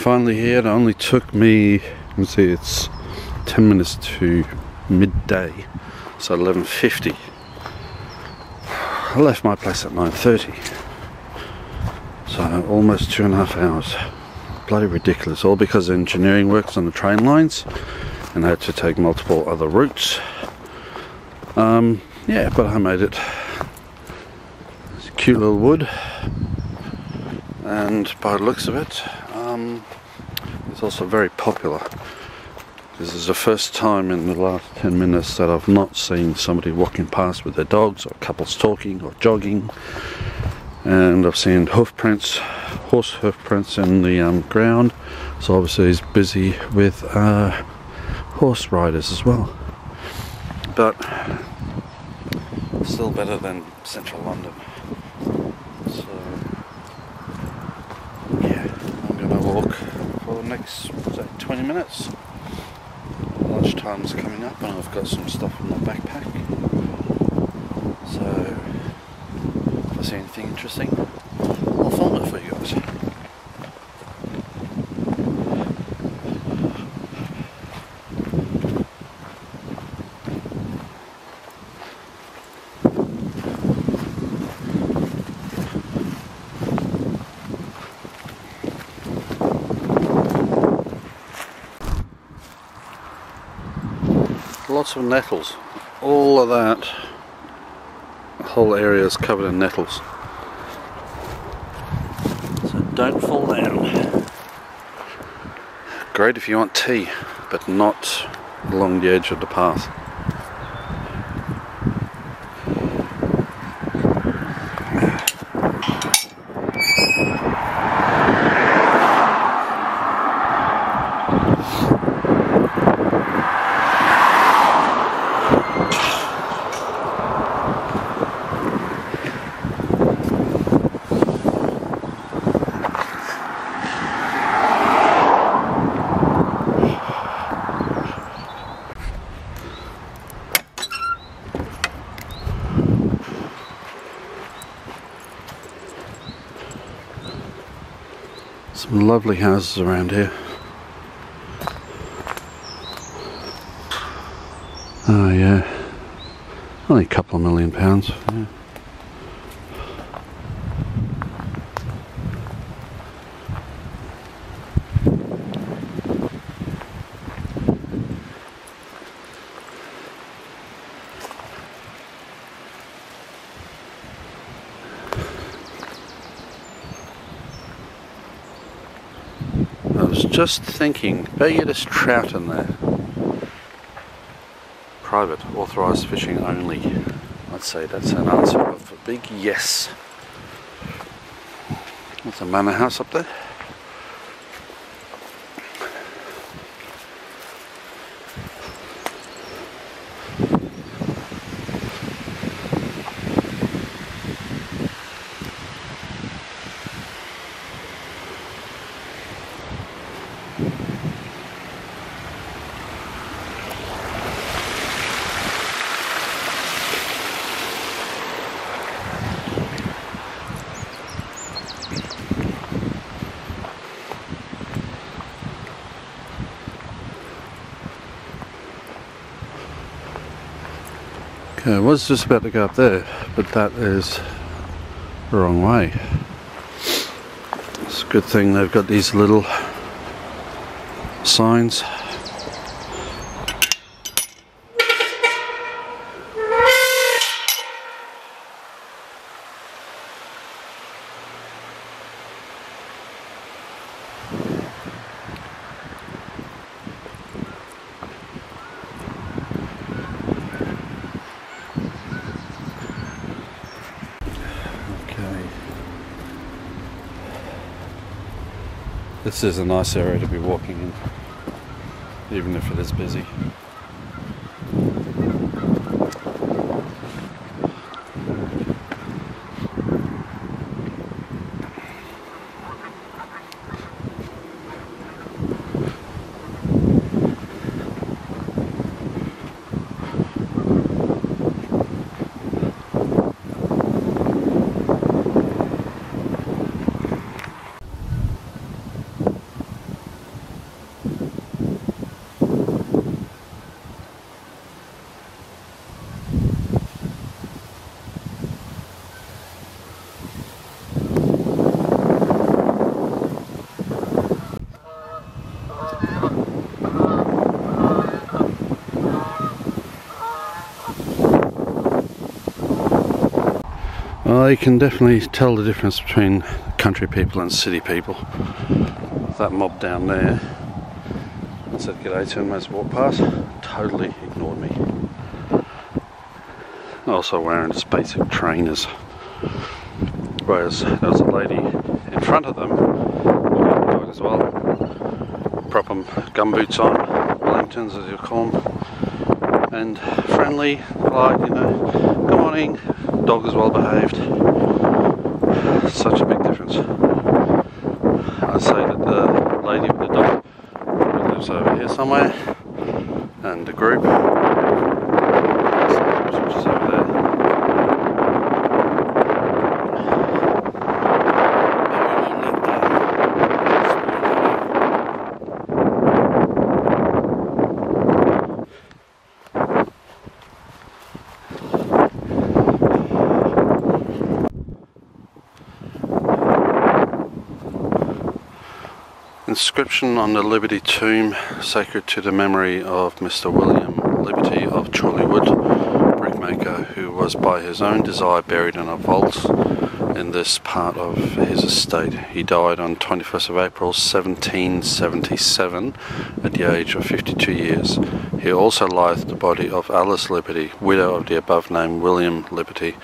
finally here. It only took me, let's see, it's 10 minutes to midday, so 11:50. I left my place at 9:30, so almost 2.5 hours. Bloody ridiculous, all because engineering works on the train lines and I had to take multiple other routes. Yeah, but I made it. It's a cute little wood, and by the looks of it, it's also very popular. This is the first time in the last 10 minutes that I've not seen somebody walking past with their dogs, or couples talking or jogging. And I've seen hoof prints, horse hoof prints in the ground. So obviously he's busy with horse riders as well. But still better than central London. So yeah, I'm going to walk for the next 20 minutes. Lunchtime's coming up and I've got some stuff in my backpack. So if I see anything interesting, I'll film it for you guys. Lots of nettles. All of that whole area is covered in nettles. So don't fall down. Great if you want tea, but not along the edge of the path. Some lovely houses around here. Oh yeah, only a couple of £1 million. Yeah. I was just thinking, bet you there's trout in there. Private, authorised fishing only. I'd say that's an answer of a big yes. There's a manor house up there. I was just about to go up there, but that is the wrong way. It's a good thing they've got these little signs. This is a nice area to be walking in, even if it is busy. Well, you can definitely tell the difference between country people and city people. That mob down there, I said g'day to him as I walked past, totally ignored me. Also wearing just basic trainers. Whereas there was a lady in front of them, walking the dog as well, proper gumboots on, Wellingtons as you call them, and friendly, polite, you know, good morning, dog is well behaved. Such a big difference. I'd say that the lady with the dog probably lives over here somewhere, and the group, which is over there. Inscription on the Liberty tomb, sacred to the memory of Mr. William Liberty of Chorleywood, brickmaker, who was by his own desire buried in a vault in this part of his estate. He died on 21st of April 1777 at the age of 52 years. Here also lieth the body of Alice Liberty, widow of the above named William Liberty,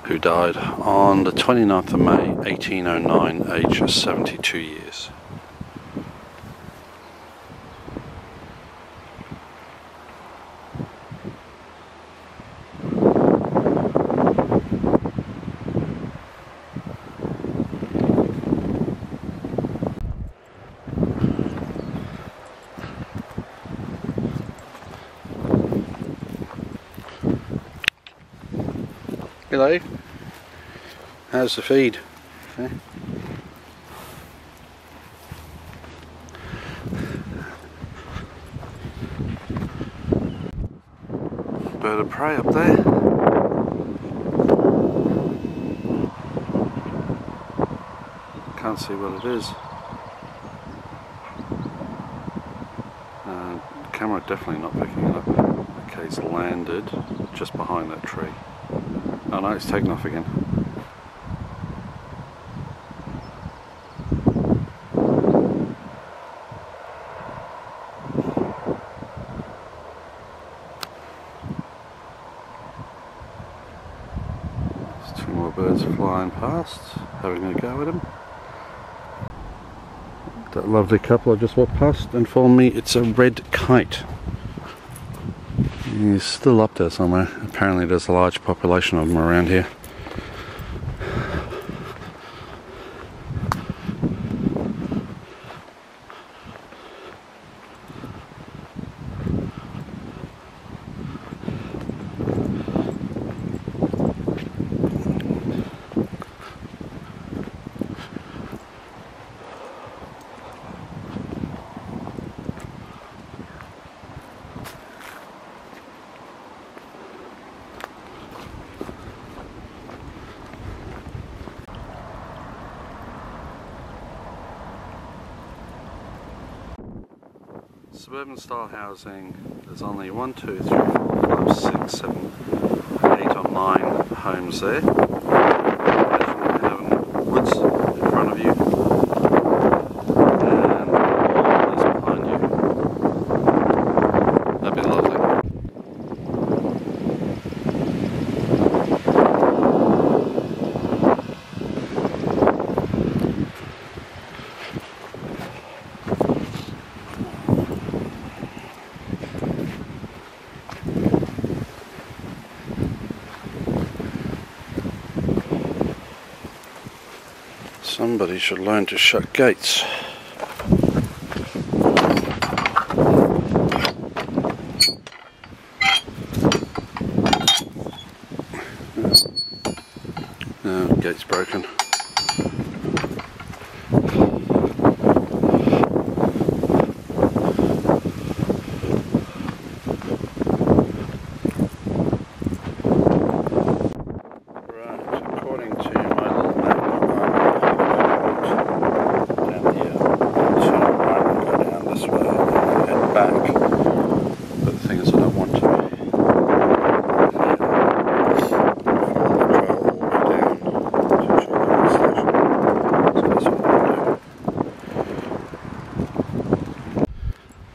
who died on the 29th of May 1809, aged 72 years. Hello, how's the feed? Okay. Bird of prey up there. Can't see what it is. The camera definitely not picking it up. Okay, it's landed just behind that tree. Oh no, it's taken off again. There's two more birds flying past, having a go at them. That lovely couple I just walked past informed me it's a red kite. He's still up there somewhere. Apparently there's a large population of them around here. Suburban style housing, there's only 1, 2, 3, 4, 5, 6, 7, 8 or 9 homes there. Imagine having woods in front of you and all behind you. That'd be lovely. Somebody should learn to shut gates. Oh, gate's broken.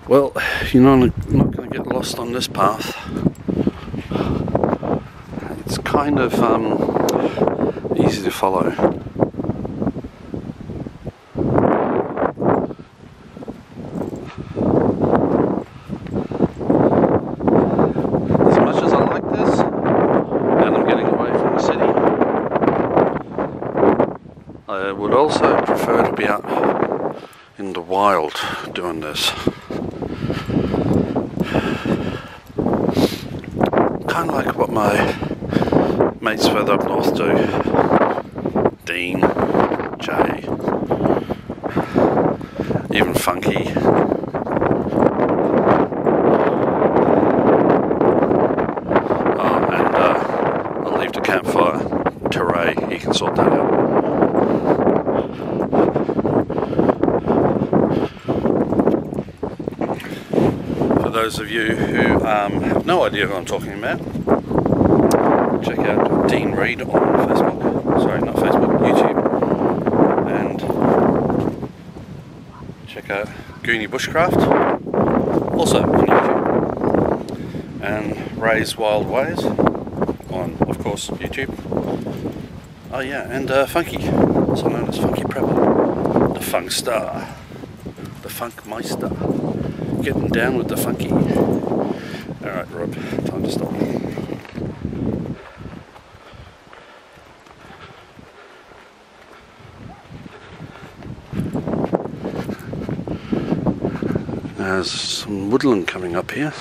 Well, you're not going to get lost on this path. It's kind of easy to follow. As much as I like this, and I'm getting away from the city, I would also prefer to be out in the wild doing this. Kind of like what my mates further up north do. Dean, Jay, even Funky. Oh, and I'll leave the campfire to Ray, he can sort that out. For those of you who have no idea who I'm talking about, check out Dean Reed on Facebook. Sorry, not Facebook, YouTube. And check out Goonie Bushcraft, also on YouTube. And Ray's Wild Ways on, of course, YouTube. Oh yeah, and Funky, also known as Funky Prepper, the Funk Star, the Funk Meister. Getting down with the funky. Alright, Rob, time to stop. There's some woodland coming up here.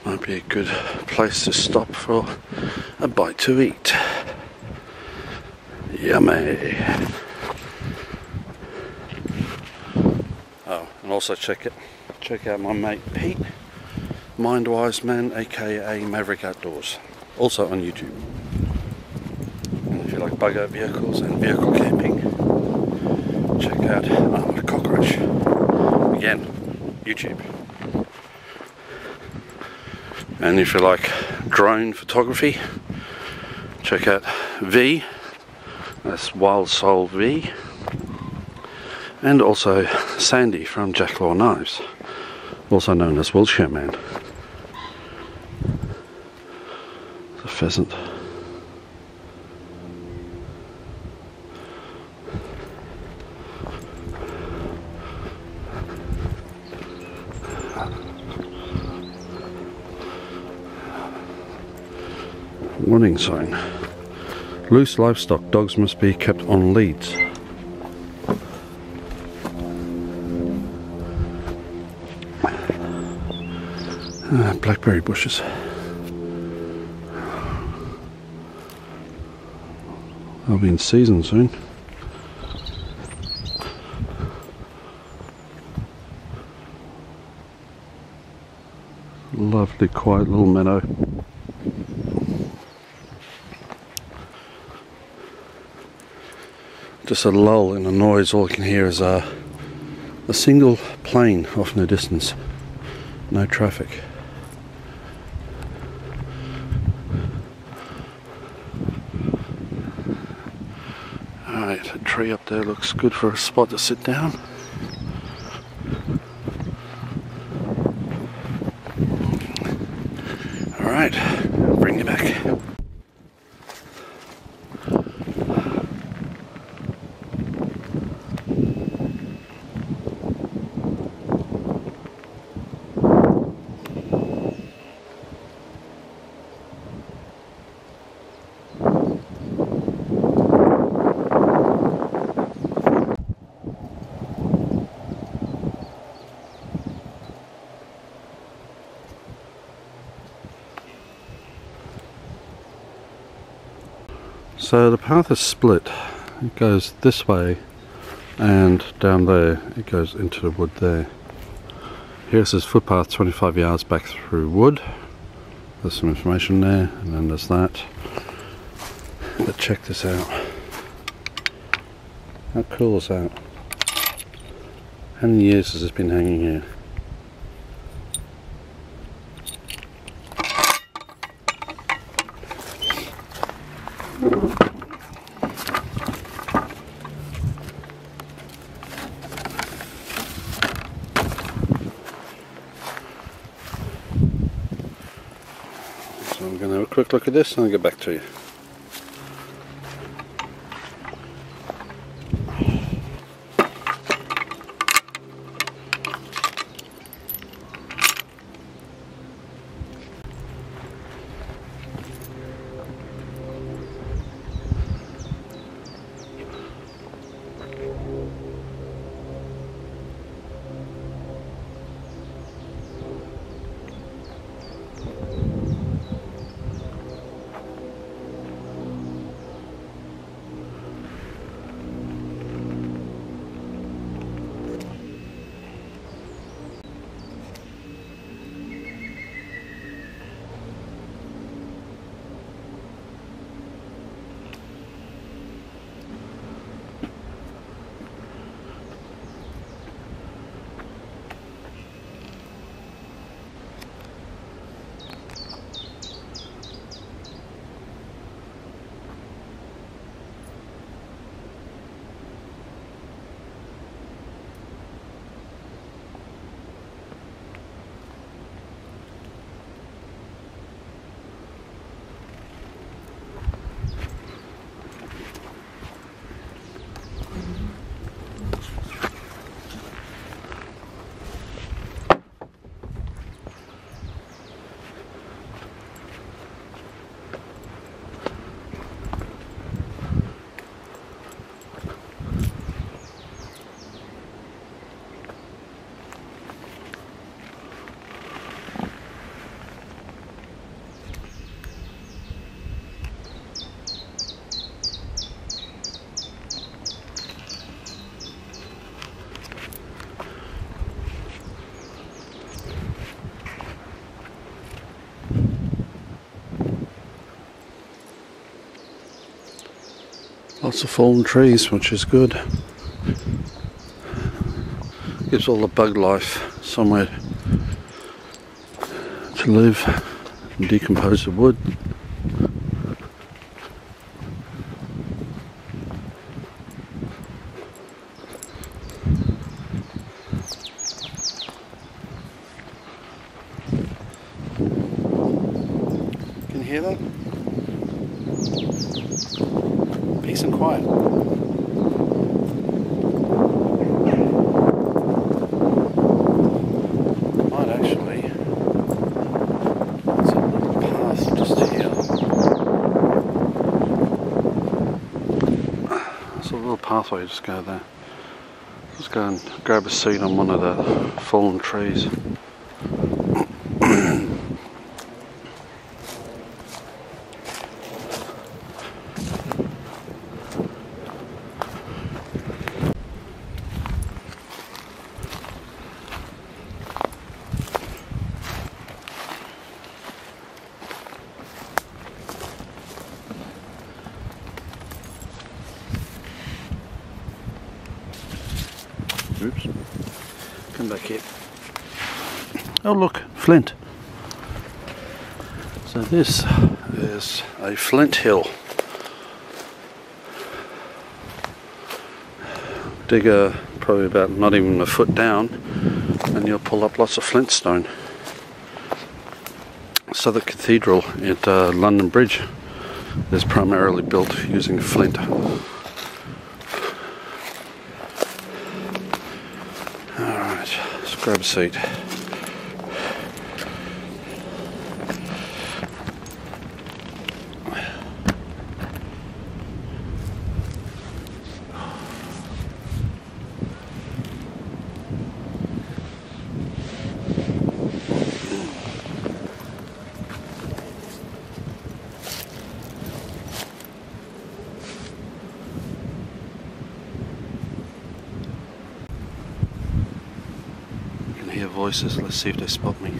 Might be a good place to stop for a bite to eat. Yummy. Oh, and also check out my mate Pete, Mindwise Man, aka Maverick Outdoors, also on YouTube. And if you like bug-out vehicles and vehicle camping, check out Armored Cockroach, again, YouTube. And if you like drone photography, check out V, that's Wild Soul V, and also Sandy from Jacklaw Knives, also known as Wiltshire Man. It's a pheasant. Warning sign. Loose livestock, dogs must be kept on leads. Blackberry bushes. They'll be in season soon. Lovely quiet little meadow. Just a lull in the noise. All you can hear is a single plane off in the distance. No traffic. Alright, a tree up there looks good for a spot to sit down. Alright, bring you back. So the path is split. It goes this way and down there it goes into the wood there. Here's this footpath 25 yards back through wood. There's some information there, and then there's that. But check this out. How cool is that? How many years has this been hanging here? quick look at this and I'll get back to you. Lots of fallen trees, which is good. Gives all the bug life somewhere to live and decompose the wood. Can you hear that? Peace and quiet. Might actually. There's a little path just here. There's a little pathway, just go there. Just go and grab a seat on one of the fallen trees. Oops. Come back here. Oh look, flint. So this is a flint hill. Dig probably about not even a foot down and you'll pull up lots of flintstone. So the cathedral at London Bridge is primarily built using flint. Alright, let's grab a seat. Hear voices, let's see if they spot me.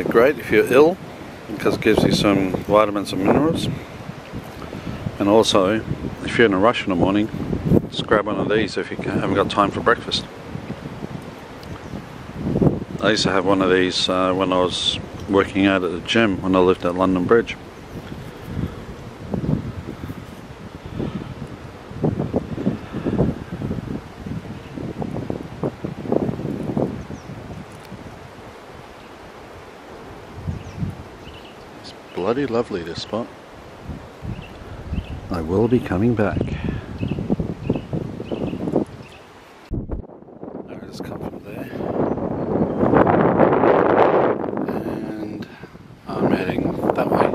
Great if you're ill, because it gives you some vitamins and minerals. And also, if you're in a rush in the morning, just grab one of these if you haven't got time for breakfast. I used to have one of these when I was working out at the gym when I lived at London Bridge. It's bloody lovely, this spot. I will be coming back. I just come from there. And I'm heading that way.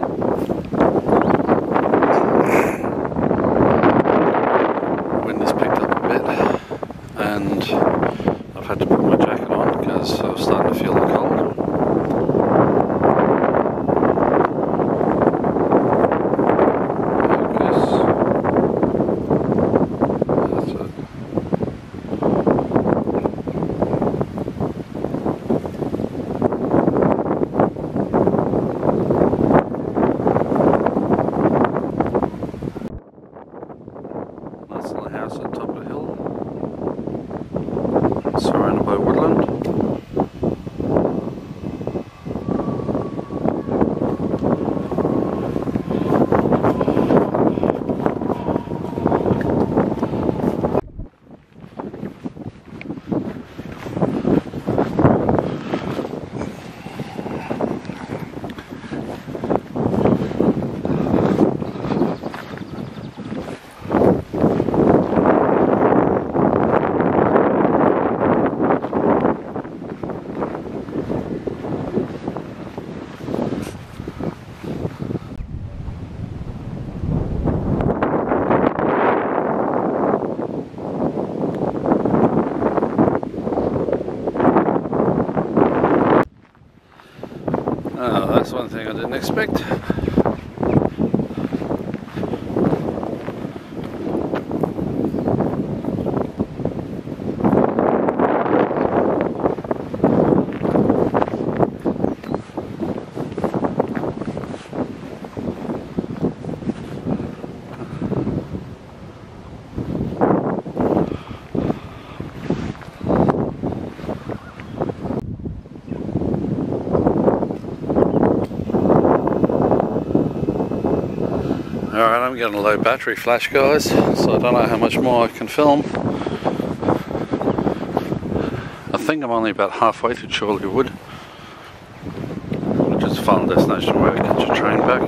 The wind has picked up a bit and I've had to put my jacket on because I was starting to feel the cold. House on top of the hill, surrounded by woodland. That's one thing I didn't expect. Alright, I'm getting a low battery flash, guys, so I don't know how much more I can film. I think I'm only about halfway to Chorleywood, which is the final destination where I catch a train back.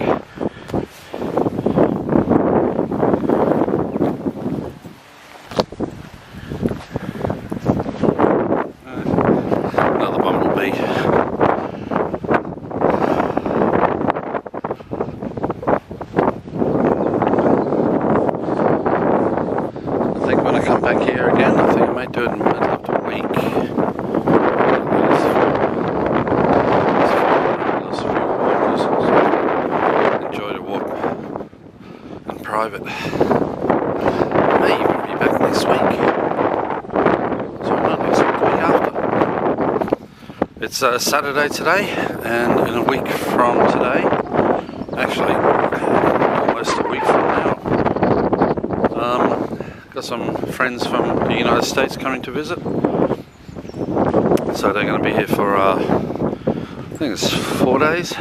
Another bumblebee. Come back here again. I think I might do it in the middle of the week. Enjoy the walk in private. I may even be back next week. So not next week, the week after. It's Saturday today, and in a week from today, actually almost a week from now, got some friends from the United States coming to visit, so they're going to be here for I think it's 4 days.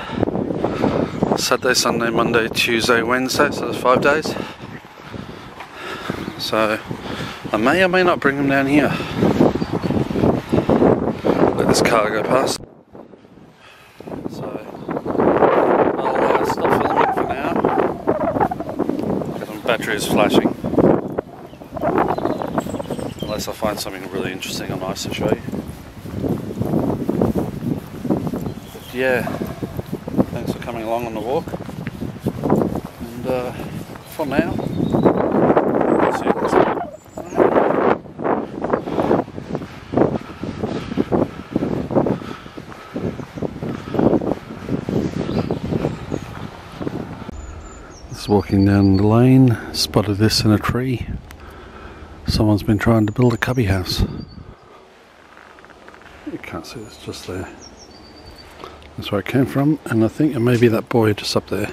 Saturday, Sunday, Monday, Tuesday, Wednesday, so there's 5 days. So I may or may not bring them down here. Let this car go past. So I'll stop filming for now because my battery is flashing. Unless I find something really interesting or nice to show you. But yeah, thanks for coming along on the walk. And for now, see you next time. Just walking down the lane, spotted this in a tree. Someone's been trying to build a cubby house. You can't see, it's just there. That's where it came from, and I think it may be that boy just up there.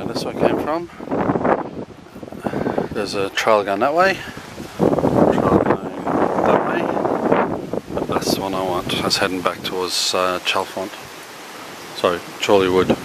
That's where I came from. There's a trail going that way, trail going that way, but that's the one I want. I was heading back towards Chalfont, sorry, Chorleywood.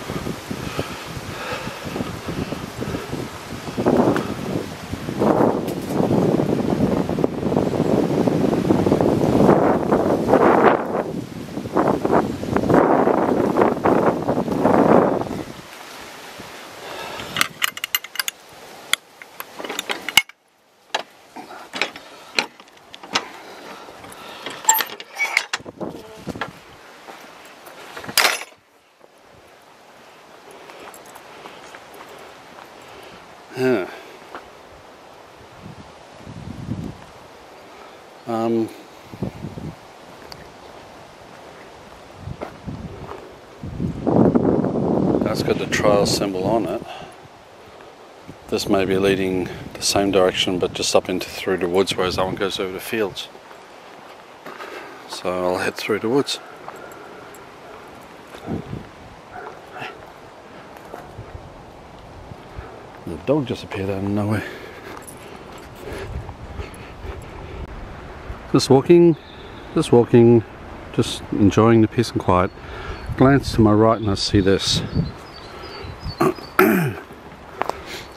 Yeah. That's got the trail symbol on it. This may be leading the same direction but just up into through the woods, whereas that one goes over the fields. So I'll head through the woods. The dog just appeared out of nowhere. Just walking, just enjoying the peace and quiet. Glance to my right and I see this.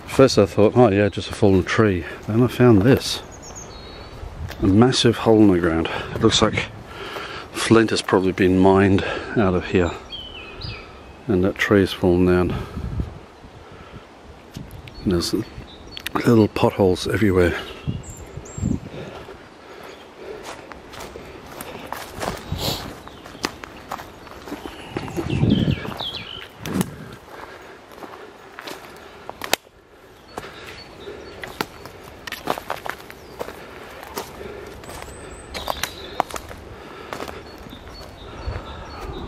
First I thought, oh yeah, just a fallen tree. Then I found this. A massive hole in the ground. It looks like flint has probably been mined out of here. And that tree's fallen down. And there's little potholes everywhere.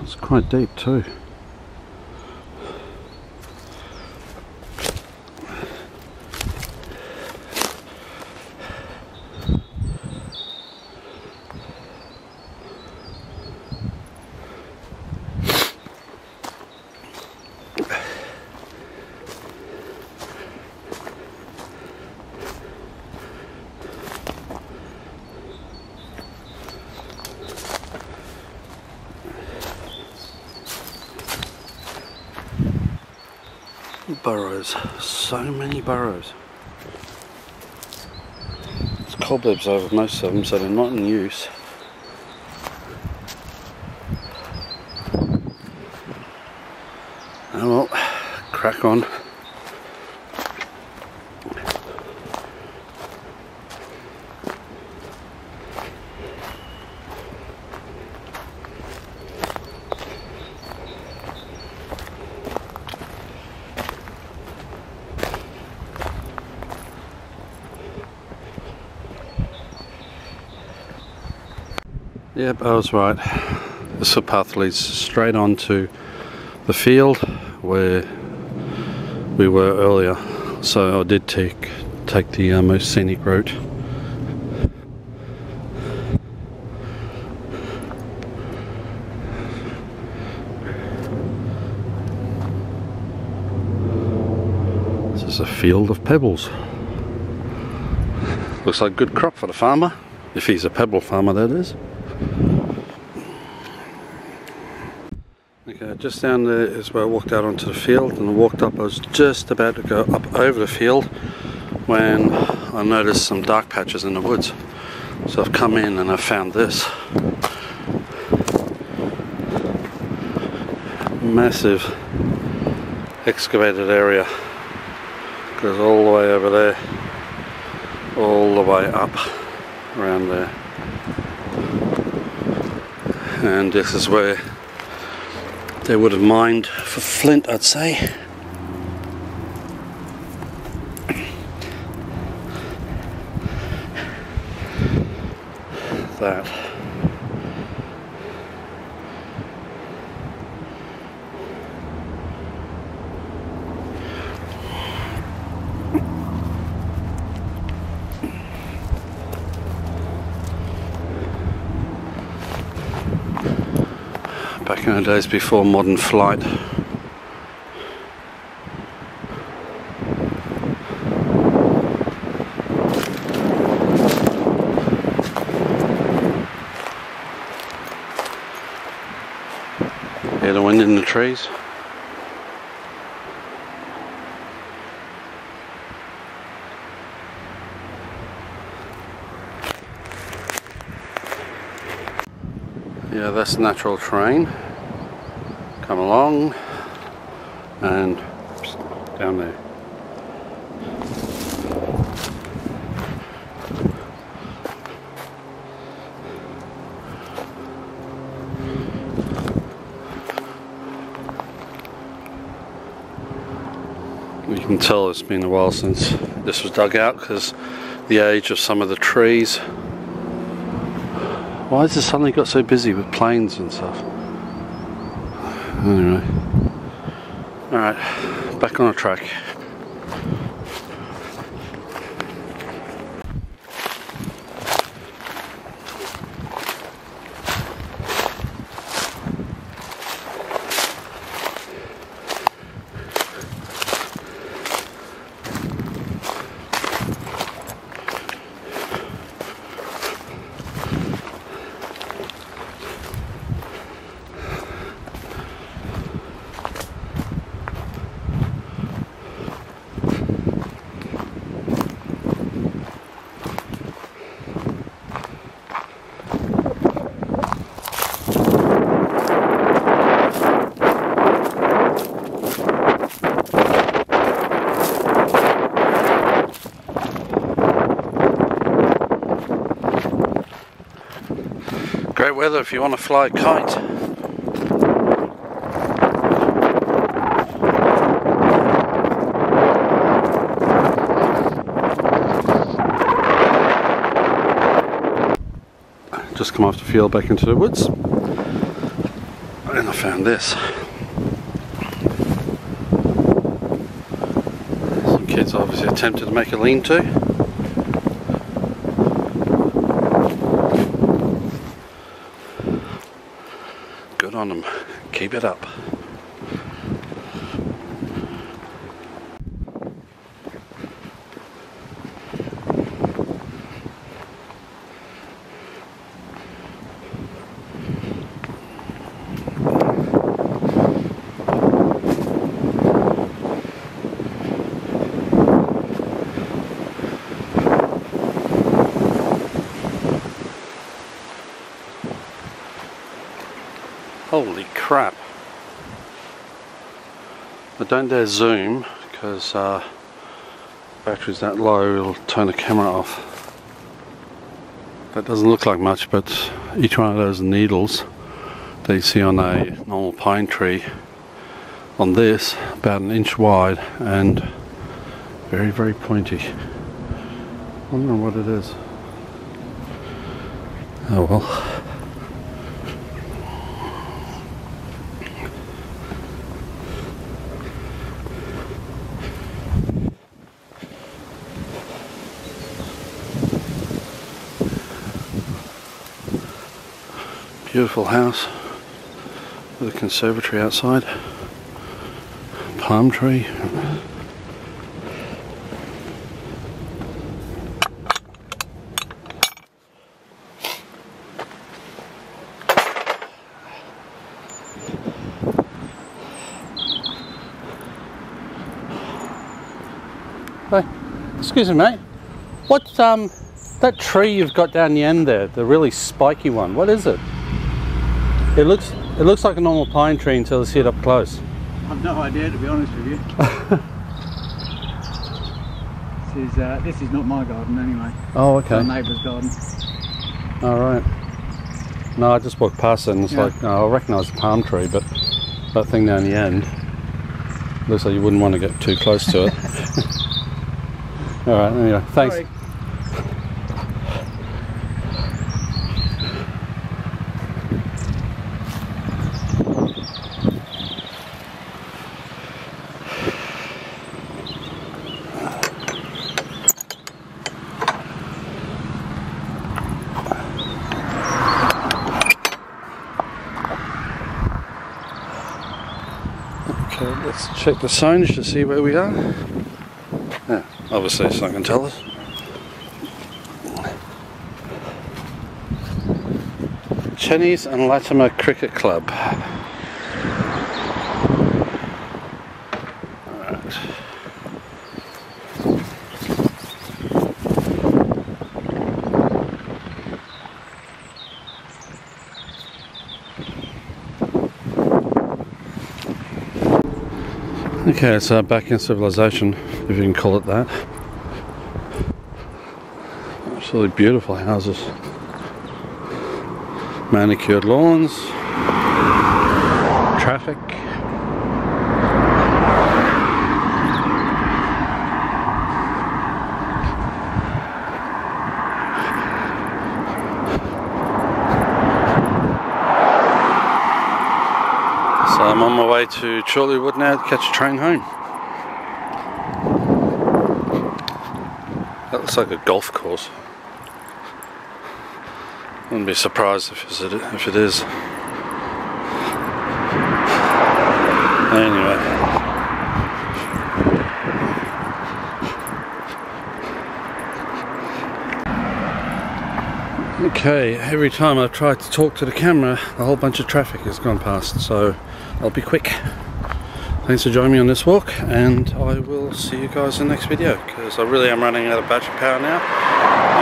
It's quite deep too. Burrows, so many burrows. There's cobwebs over most of them, so they're not in use. Oh well, crack on. Yep, I was right. This footpath leads straight onto the field where we were earlier, so I did take the most scenic route. This is a field of pebbles. Looks like a good crop for the farmer, if he's a pebble farmer, that is. Okay, just down there is where I walked out onto the field, and I walked up. I was just about to go up over the field when I noticed some dark patches in the woods. So I've come in and I've found this massive excavated area. Goes all the way over there, all the way up around there. And this is where they would have mined for flint, I'd say. That. Back in the days before modern flight. Hear the wind in the trees. Yeah, that's natural terrain. Come along and down there. You can tell it's been a while since this was dug out because the age of some of the trees. Why has this suddenly got so busy with planes and stuff? Anyway, alright, back on the track. Great weather if you want to fly a kite. Just come off the field back into the woods, and I found this. Some kids obviously attempted to make a lean-to. Good on them. Keep it up. Holy crap. I don't dare zoom because battery's that low, it'll turn the camera off. That doesn't look like much, but each one of those needles that you see on a normal pine tree, on this, about an inch wide and very, very pointy. I don't know what it is. Oh well. Beautiful house with a conservatory outside, palm tree. Hey, excuse me, mate. What's that tree you've got down the end there? The really spiky one. What is it? It looks like a normal pine tree until you see it up close. I've no idea, to be honest with you. This is not my garden anyway. Oh, okay. It's our neighbour's garden. All right. No, I just walked past it and it's like, I recognise the palm tree, but that thing down the end looks like you wouldn't want to get too close to it. All right. Anyway, thanks. Sorry. Okay, let's check the signage to see where we are. Yeah, obviously it's not going to tell us. Chalfont Latimer Cricket Club. Alright. Okay, so back in civilization, if you can call it that. Absolutely beautiful houses. Manicured lawns. Traffic. So I'm on my way to Chorleywood now to catch a train home. That looks like a golf course. Wouldn't be surprised if it is. Anyway. Okay, every time I've tried to talk to the camera, a whole bunch of traffic has gone past, so I'll be quick. Thanks for joining me on this walk, and I will see you guys in the next video, because I really am running out of battery power now,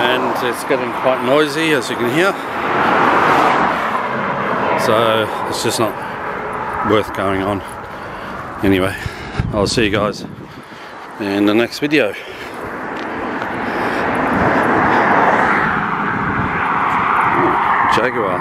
and it's getting quite noisy, as you can hear. So it's just not worth going on. Anyway, I'll see you guys in the next video. Jaguar.